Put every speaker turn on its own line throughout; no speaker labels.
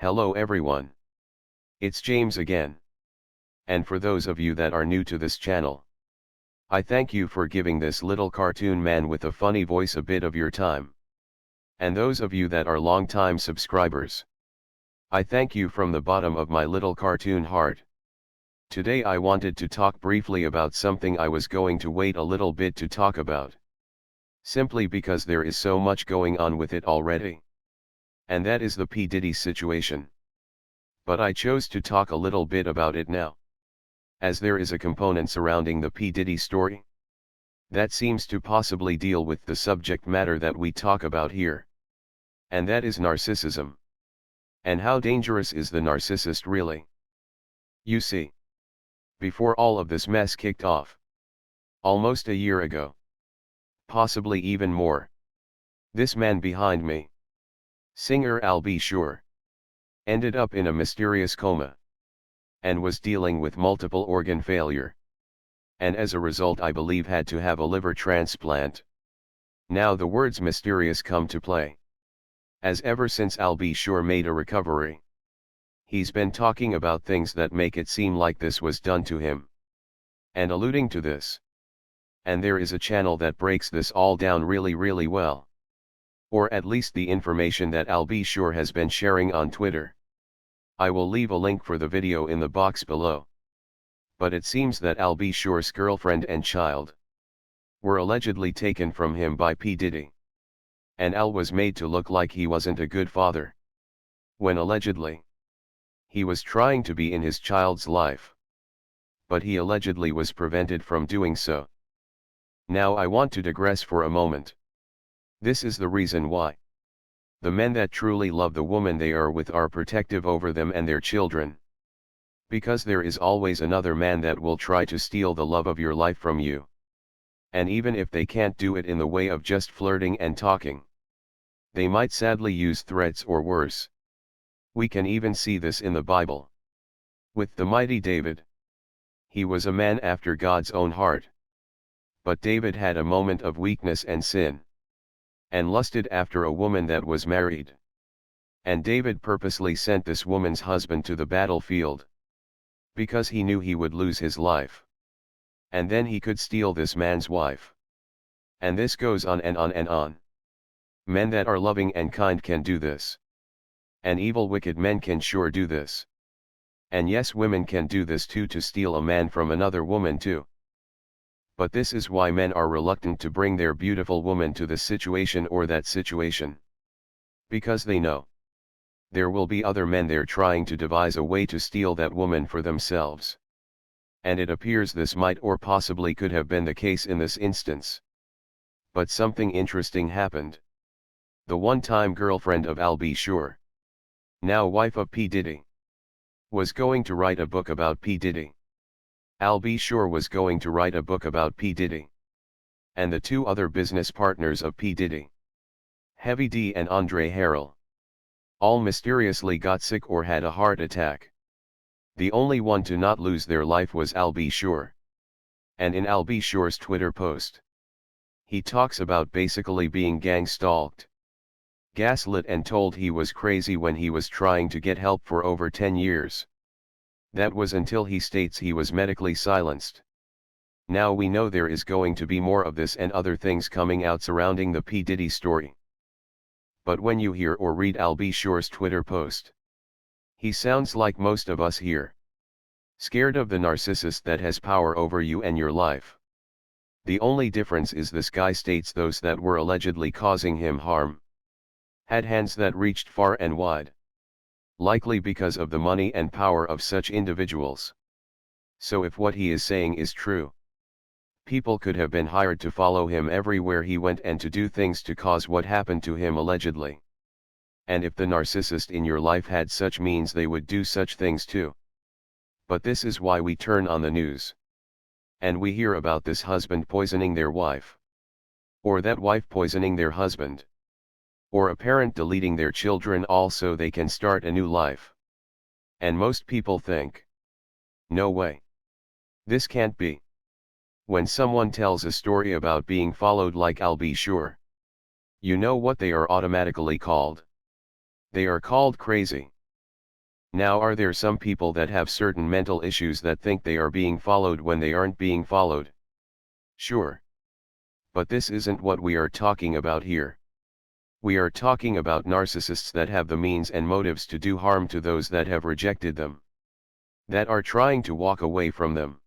Hello everyone. It's James again. And for those of you that are new to this channel, I thank you for giving this little cartoon man with a funny voice a bit of your time. And those of you that are long-time subscribers, I thank you from the bottom of my little cartoon heart. Today I wanted to talk briefly about something I was going to wait a little bit to talk about. Simply because there is so much going on with it already. And that is the P. Diddy situation. But I chose to talk a little bit about it now, as there is a component surrounding the P. Diddy story that seems to possibly deal with the subject matter that we talk about here. And that is narcissism. And how dangerous is the narcissist really? You see, before all of this mess kicked off, almost a year ago, possibly even more, this man behind me, singer Al B. Sure, ended up in a mysterious coma, and was dealing with multiple organ failure, and as a result I believe had to have a liver transplant. Now the words mysterious come to play, as ever since Al B. Sure made a recovery, he's been talking about things that make it seem like this was done to him, and alluding to this. And there is a channel that breaks this all down really well. Or at least the information that Al B. Sure has been sharing on Twitter. I will leave a link for the video in the box below. But it seems that Al B. Sure's girlfriend and child were allegedly taken from him by P. Diddy. And Al was made to look like he wasn't a good father, when allegedly he was trying to be in his child's life. But he allegedly was prevented from doing so. Now I want to digress for a moment. This is the reason why the men that truly love the woman they are with are protective over them and their children. Because there is always another man that will try to steal the love of your life from you. And even if they can't do it in the way of just flirting and talking, they might sadly use threats or worse. We can even see this in the Bible. With the mighty David. He was a man after God's own heart. But David had a moment of weakness and sin, and lusted after a woman that was married. And David purposely sent this woman's husband to the battlefield, because he knew he would lose his life. And then he could steal this man's wife. And this goes on and on and on. Men that are loving and kind can do this. And evil wicked men can sure do this. And yes, women can do this too, to steal a man from another woman too. But this is why men are reluctant to bring their beautiful woman to this situation or that situation. Because they know there will be other men there trying to devise a way to steal that woman for themselves. And it appears this might or possibly could have been the case in this instance. But something interesting happened. The one-time girlfriend of Al B. Sure, now wife of P. Diddy, was going to write a book about P. Diddy. Al B. Sure was going to write a book about P. Diddy. And the two other business partners of P. Diddy, Heavy D and Andre Harrell, all mysteriously got sick or had a heart attack. The only one to not lose their life was Al B. Sure. And in Al B. Sure's Twitter post, he talks about basically being gang-stalked, gaslit and told he was crazy when he was trying to get help for over 10 years. That was until he states he was medically silenced. Now we know there is going to be more of this and other things coming out surrounding the P. Diddy story. But when you hear or read Al B. Sure's Twitter post, he sounds like most of us here. Scared of the narcissist that has power over you and your life. The only difference is this guy states those that were allegedly causing him harm had hands that reached far and wide. Likely because of the money and power of such individuals. So if what he is saying is true, people could have been hired to follow him everywhere he went and to do things to cause what happened to him allegedly. And if the narcissist in your life had such means, they would do such things too. But this is why we turn on the news, and we hear about this husband poisoning their wife, or that wife poisoning their husband, or a parent deleting their children all so they can start a new life. And most people think, no way. This can't be. When someone tells a story about being followed like Al B. Sure, you know what they are automatically called? They are called crazy. Now are there some people that have certain mental issues that think they are being followed when they aren't being followed? Sure. But this isn't what we are talking about here. We are talking about narcissists that have the means and motives to do harm to those that have rejected them, that are trying to walk away from them,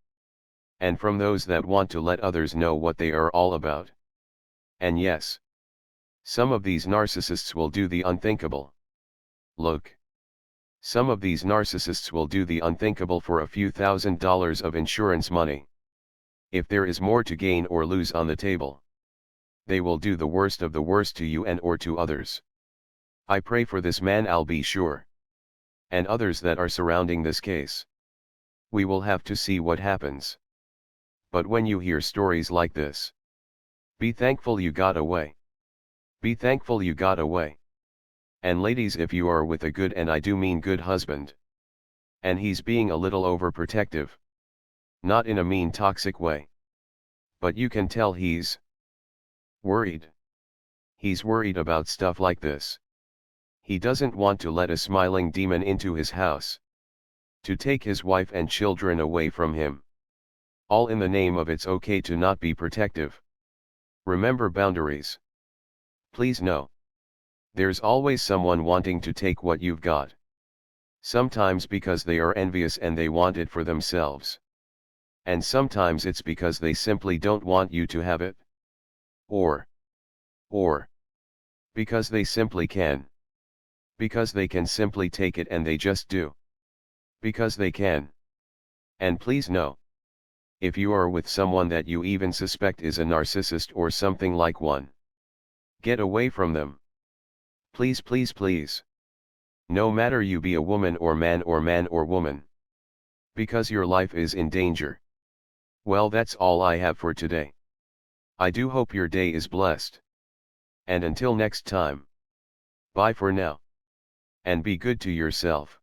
and from those that want to let others know what they are all about. And yes, some of these narcissists will do the unthinkable. Look. Some of these narcissists will do the unthinkable for a few $1,000s of insurance money. If there is more to gain or lose on the table, they will do the worst of the worst to you and or to others. I pray for this man, I'll be sure. And others that are surrounding this case. We will have to see what happens. But when you hear stories like this, be thankful you got away. Be thankful you got away. And ladies, if you are with a good, and I do mean good, husband, and he's being a little overprotective, not in a mean toxic way, but you can tell he's worried. He's worried about stuff like this. He doesn't want to let a smiling demon into his house, to take his wife and children away from him. All in the name of it's okay to not be protective. Remember boundaries. Please know. There's always someone wanting to take what you've got. Sometimes because they are envious and they want it for themselves. And sometimes it's because they simply don't want you to have it. Or because they simply can. Because they can simply take it and they just do. Because they can. And please know. If you are with someone that you even suspect is a narcissist or something like one, get away from them. Please, please, please. No matter you be a woman or man or woman. Because your life is in danger. Well, that's all I have for today. I do hope your day is blessed. And until next time. Bye for now. And be good to yourself.